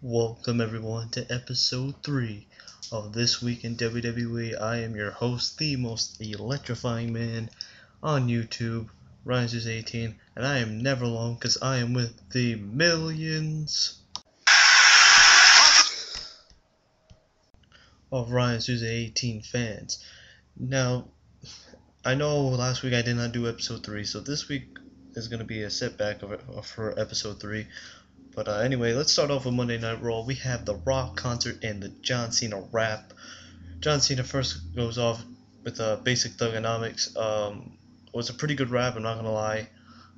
Welcome everyone to episode 3 of This Week in WWE. I am your host, the most electrifying man on YouTube, Ryan18, and I am never alone because I am with the millions of Ryan18 fans. Now, I know last week I did not do episode 3, so this week is going to be a setback for episode 3. But anyway, let's start off with Monday Night Raw. We have the Rock concert and the John Cena rap. John Cena first goes off with basic thugonomics. It was a pretty good rap, I'm not gonna lie.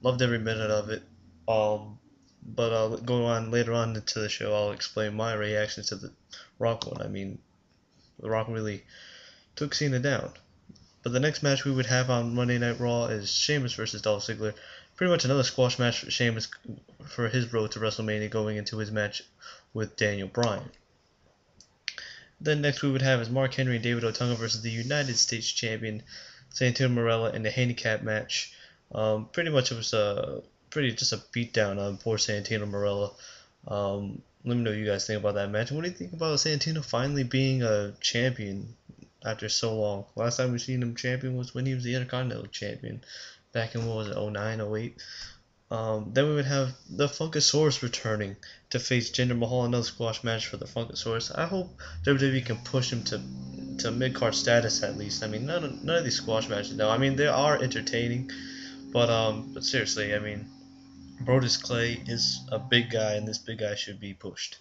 Loved every minute of it. But going on later on into the show, I'll explain my reaction to the Rock one. I mean, the Rock really took Cena down. But the next match we would have on Monday Night Raw is Sheamus versus Dolph Ziggler. Pretty much another squash match for Sheamus for his road to WrestleMania going into his match with Daniel Bryan. Then next we would have is Mark Henry and David Otunga versus the United States Champion Santino Marella in the handicap match. Pretty much it was just a beatdown on poor Santino Marella. Let me know what you guys think about that match. What do you think about Santino finally being a champion after so long? Last time we seen him champion was when he was the Intercontinental Champion back in, what was it, 09, 08? Then we would have the Funkasaurus returning to face Jinder Mahal, another squash match for the Funkasaurus. I hope WWE can push him to mid-card status at least. I mean, none of these squash matches, no. I mean, they are entertaining, but seriously, I mean, Brodus Clay is a big guy, and this big guy should be pushed.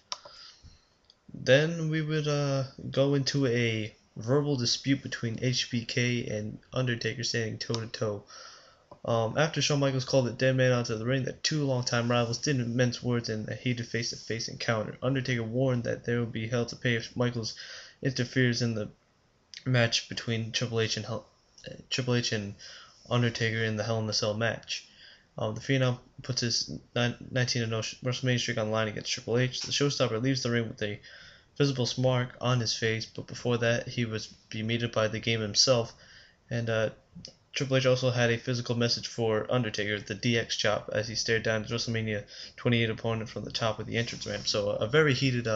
Then we would go into a verbal dispute between HBK and Undertaker standing toe-to-toe. After Shawn Michaels called a dead man onto the ring, the two longtime rivals didn't mince words in a heated face-to-face encounter. Undertaker warned that there would be hell to pay if Michaels interferes in the match between Triple H and Undertaker in the Hell in a Cell match. The Phenom puts his 19-0 WrestleMania streak on the line against Triple H. The showstopper leaves the ring with a visible mark on his face, but before that he was beat by the game himself, and Triple H also had a physical message for Undertaker, the DX chop, as he stared down his WrestleMania 28 opponent from the top of the entrance ramp. So a very heated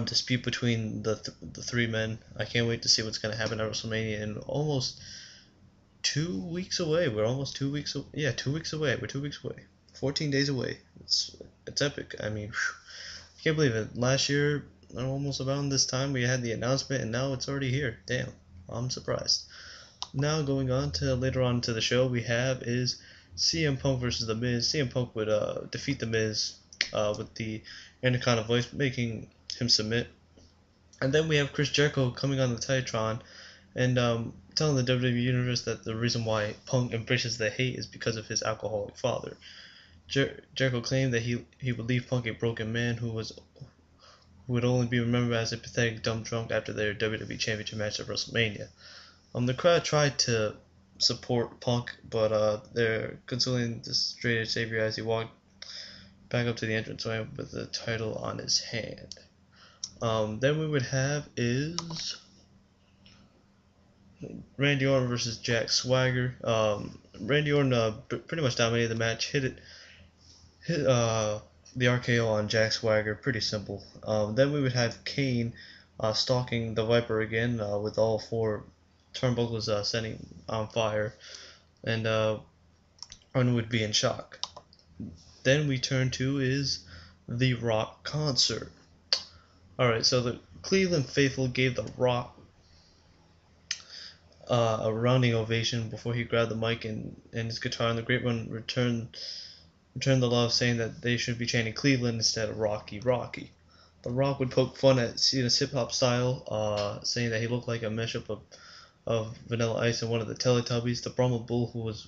dispute between the three men. I can't wait to see what's going to happen at WrestleMania in almost 2 weeks away. We're almost 2 weeks away. Yeah, 2 weeks away. We're 2 weeks away. 14 days away. It's epic. I mean, I can't believe it. Last year, almost around this time, we had the announcement, and now it's already here. Damn, I'm surprised. Now going on to later on to the show, we have is CM Punk versus The Miz. CM Punk would defeat The Miz with the Intercontinental voice, making him submit. And then we have Chris Jericho coming on the Titantron and telling the WWE Universe that the reason why Punk embraces the hate is because of his alcoholic father. Jericho claimed that he would leave Punk a broken man who would only be remembered as a pathetic dumb drunk after their WWE Championship match at WrestleMania. The crowd tried to support Punk, but they're consoling the straight edge savior as he walked back up to the entranceway with the title on his hand. Then we would have is Randy Orton versus Jack Swagger. Randy Orton pretty much dominated the match, hit the RKO on Jack Swagger, pretty simple. Then we would have Kane stalking the Viper again with all four turnbuckles setting on fire, and Orton would be in shock. Then we turn to is the Rock concert. Alright, so the Cleveland faithful gave the Rock a rounding ovation before he grabbed the mic and his guitar, and the Great One returned the love, saying that they should be chanting Cleveland instead of Rocky Rocky. The Rock would poke fun at Cena's hip-hop style, saying that he looked like a mashup of Vanilla Ice and one of the Teletubbies. The Brahma Bull, who was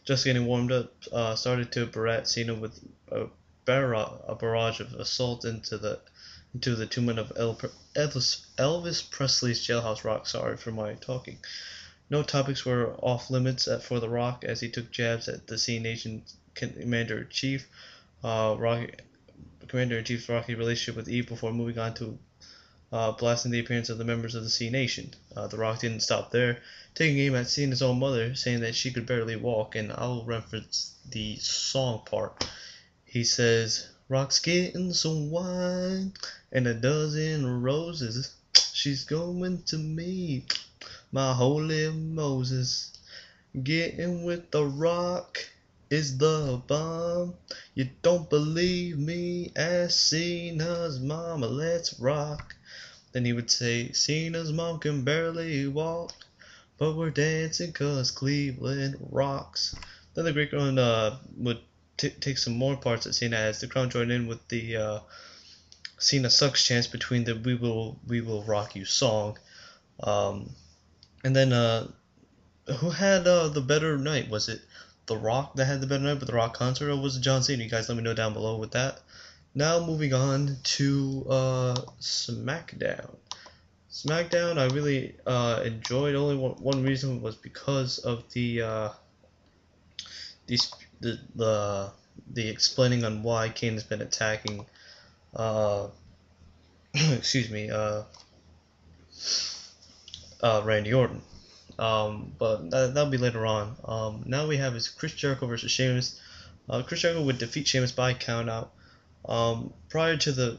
just getting warmed up, started to berate Cena with a barrage of assault into the tomb of Elvis Presley's Jailhouse Rock. Sorry for my talking. No topics were off limits for The Rock as he took jabs at the C Nation Commander-in-Chief, Commander-in-Chief's rocky relationship with Eve before moving on to blasting the appearance of the members of the C Nation. The Rock didn't stop there, taking aim at Cena's own mother, saying that she could barely walk, and I'll reference the song part. He says, Rock's getting some wine and a dozen roses. She's going to meet my holy Moses. Getting with the Rock is the bomb. You don't believe me? Ask Cena's mama. Let's rock. Then he would say, Cena's mom can barely walk, but we're dancing 'cause Cleveland rocks. Then the Greek one would take some more parts that Cena has. The crowd joined in with the Cena sucks chants between the We Will Rock You song. And then who had the better night? Was it The Rock that had the better night with the Rock concert, or was it John Cena? You guys let me know down below with that. Now moving on to SmackDown. SmackDown I really enjoyed. Only one reason was because of the explaining on why Kane has been attacking excuse me Randy Orton. But that'll be later on. Now we have is Chris Jericho versus Sheamus. Chris Jericho would defeat Sheamus by countout. Prior to the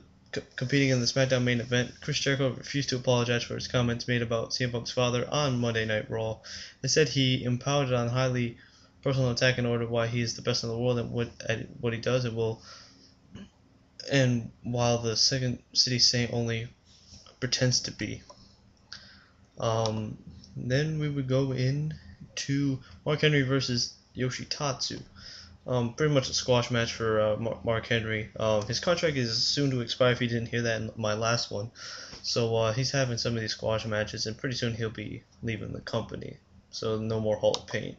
competing in the SmackDown main event, Chris Jericho refused to apologize for his comments made about CM Punk's father on Monday Night Raw. They said he impounded on highly personal attack in order why he is the best in the world at what he does. And while the Second City Saint only pretends to be. Then we would go in to Mark Henry versus Yoshitatsu. Pretty much a squash match for Mark Henry. His contract is soon to expire if you didn't hear that in my last one. So he's having some of these squash matches, and pretty soon he'll be leaving the company. So no more Hall of Pain.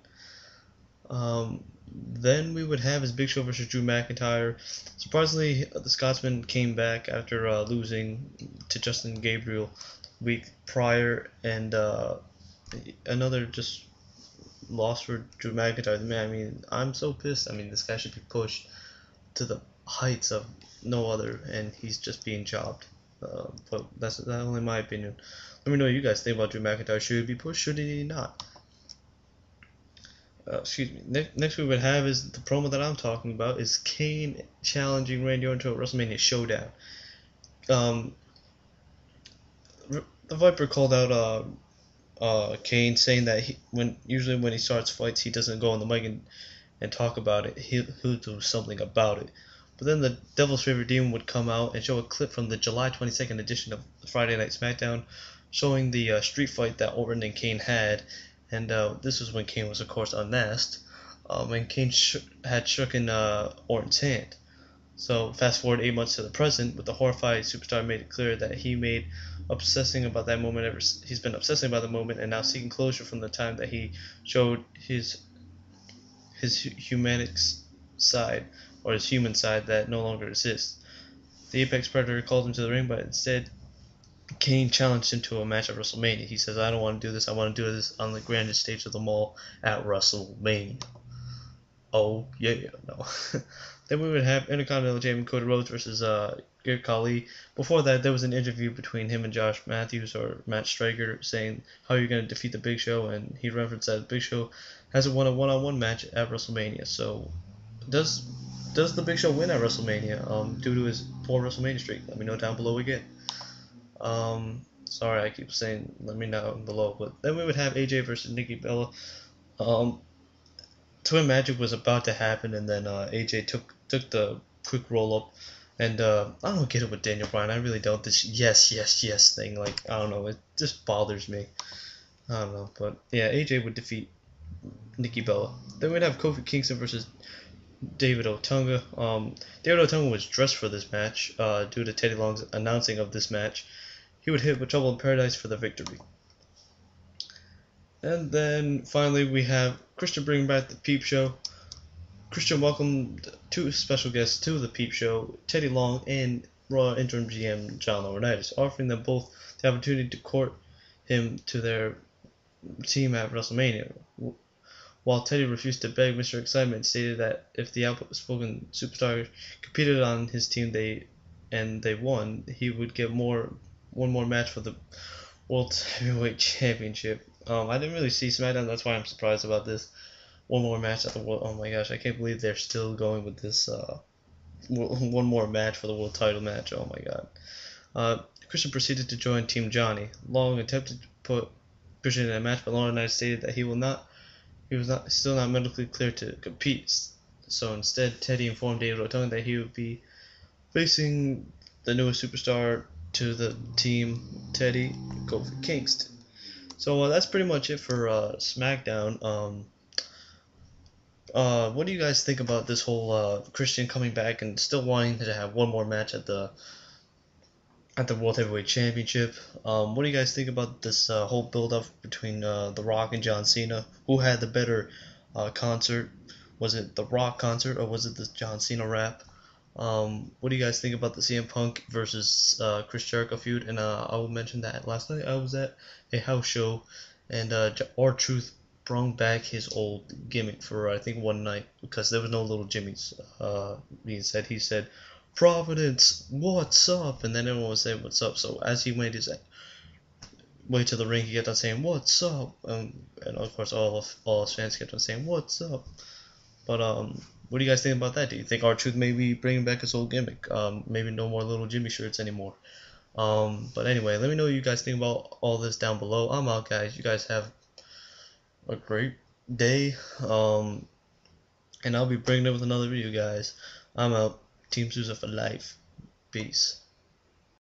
Then we would have his Big Show versus Drew McIntyre. Surprisingly, the Scotsman came back after losing to Justin Gabriel the week prior, and another just loss for Drew McIntyre. Man, I mean, I'm so pissed. I mean, this guy should be pushed to the heights of no other, and he's just being jobbed. But that's only my opinion. Let me know what you guys think about Drew McIntyre. Should he be pushed? Should he not? Excuse me. Next we would have is the promo that I'm talking about is Kane challenging Randy Orton to a WrestleMania showdown. The Viper called out Kane, saying that usually when he starts fights he doesn't go on the mic and talk about it. He'll do something about it. But then the Devil's Favorite Demon would come out and show a clip from the July 22nd edition of Friday Night SmackDown, showing the street fight that Orton and Kane had. And this was when Kane was, of course, unmasked. And Kane had shooken Orton's hand. So fast forward 8 months to the present, with the horrified superstar made it clear that he's been obsessing about that moment, and now seeking closure from the time that he showed his humanic side, or his human side that no longer exists. The Apex Predator called him to the ring, but instead Kane challenged him to a match at WrestleMania. He says, I don't want to do this. I want to do this on the grandest stage of them all at WrestleMania. Oh, yeah, no. Then we would have Intercontinental Champion Cody Rhodes versus Great Khali. Before that, there was an interview between him and Josh Matthews, or Matt Striker, saying how you're going to defeat the Big Show, and he referenced that Big Show hasn't won a one-on-one match at WrestleMania. So, does the Big Show win at WrestleMania due to his poor WrestleMania streak? Let me know down below again. Sorry, I keep saying let me know below. But then we would have AJ versus Nikki Bella. Twin Magic was about to happen, and then AJ took the quick roll up, and I don't get it with Daniel Bryan. I really don't. This yes thing, like, I don't know, it just bothers me. I don't know, but yeah, AJ would defeat Nikki Bella. Then we'd have Kofi Kingston versus David Otunga. David Otunga was dressed for this match due to Teddy Long's announcing of this match. He would hit with Trouble in Paradise for the victory. And then finally we have Christian bringing back the Peep Show. Christian welcomed two special guests to the Peep Show, Teddy Long and Raw interim GM John Laurinaitis, offering them both the opportunity to court him to their team at WrestleMania. While Teddy refused to beg, Mr. Excitement stated that if the outspoken superstar competed on his team and they won, he would get one more match for the World Heavyweight Championship. I didn't really see SmackDown, that's why I'm surprised about this. One more match at the World. Oh my gosh, I can't believe they're still going with this one more match for the world title match. Oh my god. Christian proceeded to join Team Johnny. Long attempted to put Christian in a match, but Laurinaitis stated that he was not still not medically cleared to compete. So instead, Teddy informed David Otunga that he would be facing the newest superstar to the team, Teddy, Kofi Kingston. So that's pretty much it for SmackDown. What do you guys think about this whole Christian coming back and still wanting to have one more match at the World Heavyweight Championship? What do you guys think about this whole build-up between The Rock and John Cena? Who had the better concert? Was it The Rock concert or was it the John Cena rap? What do you guys think about the CM Punk versus Chris Jericho feud? And I will mention that last night I was at a house show, and R-Truth brought back his old gimmick for I think one night because there was no little Jimmy's being said. He said, "Providence, what's up?" And then everyone was saying, "What's up?" So as he made his way to the ring, he kept on saying, "What's up?" And of course, all his fans kept on saying, "What's up?" But what do you guys think about that? Do you think R-Truth may be bringing back his old gimmick? Maybe no more little Jimmy shirts anymore. But anyway, let me know what you guys think about all this down below. I'm out, guys. You guys have a great day. And I'll be bringing it with another video, guys. I'm out. Team Sousa for life. Peace.